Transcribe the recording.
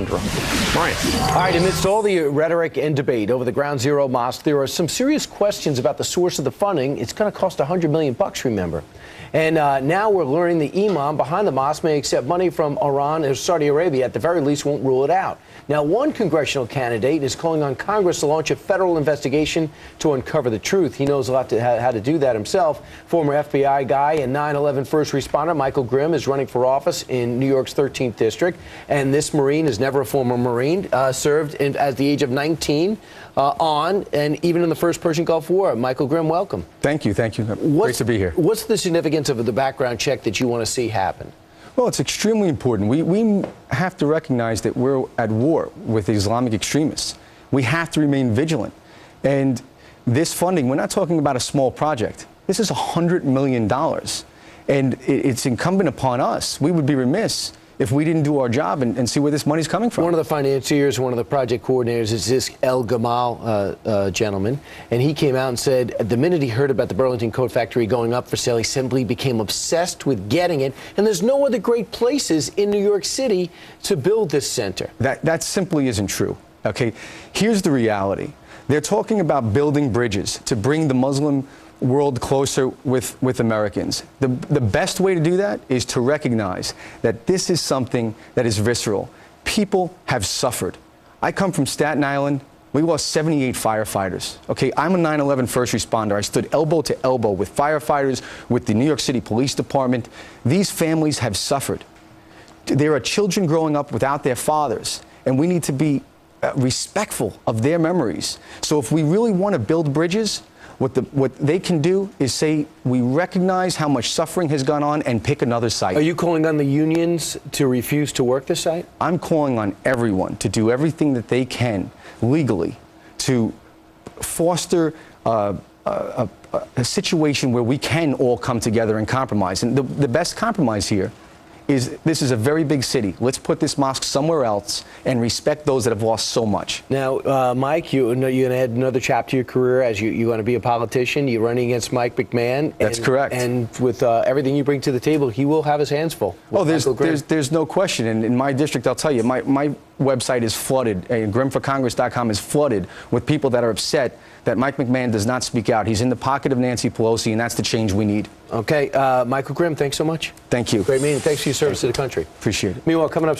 conundrum. Brian. All right, amidst all the rhetoric and debate over the Ground Zero mosque, there are some serious questions about the source of the funding. It's going to cost $100 million, remember. And now we're learning the imam behind the mosque may accept money from Iran or Saudi Arabia. At the very least, won't rule it out. Now, one congressional candidate is calling on Congress to launch a federal investigation to uncover the truth. He knows a lot how to do that himself. Former FBI guy and 9/11 first responder Michael Grimm is running for office in New York's 13th district. And this Marine is never a former Marine, served at the age of 19 and even in the first Persian Gulf War. Michael Grimm, welcome. Thank you. Thank you. Great to be here. What's the significance of the background check that you want to see happen? Well, it's extremely important. We have to recognize that we're at war with Islamic extremists. We have to remain vigilant. And this funding, we're not talking about a small project. This is $100 million. And it's incumbent upon us. We would be remiss if we didn't do our job and see where this money's coming from. One of the financiers, one of the project coordinators is this El Gamal gentleman, and he came out and said the minute he heard about the Burlington Coat Factory going up for sale, he simply became obsessed with getting it, and there's no other great places in New York City to build this center. That simply isn't true, okay? Here's the reality. They're talking about building bridges to bring the Muslim world closer with Americans. The best way to do that is to recognize that this is something that is visceral. People have suffered. I come from Staten Island. We lost 78 firefighters. Okay, I'm a 9/11 first responder. I stood elbow to elbow with firefighters, with the New York City Police Department. These families have suffered. There are children growing up without their fathers, and we need to be respectful of their memories. So if we really want to build bridges, what they can do is say, we recognize how much suffering has gone on and pick another site. Are you calling on the unions to refuse to work the site? I'm calling on everyone to do everything that they can legally to foster a situation where we can all come together and compromise. And the best compromise here is this is a very big city. Let's put this mosque somewhere else and respect those that have lost so much. Now, Mike, you're going to add another chapter to your career as you want to be a politician. You're running against Mike McMahon. That's correct. And with everything you bring to the table, he will have his hands full. Oh, there's no question. And in my district, I'll tell you, my website is flooded. GrimmForCongress.com is flooded with people that are upset that Mike McMahon does not speak out. He's in the pocket of Nancy Pelosi, and that's the change we need. Okay. Michael Grimm, thanks so much. Thank you. Great meeting. Thanks for your service to the country. Appreciate it. Meanwhile, coming up...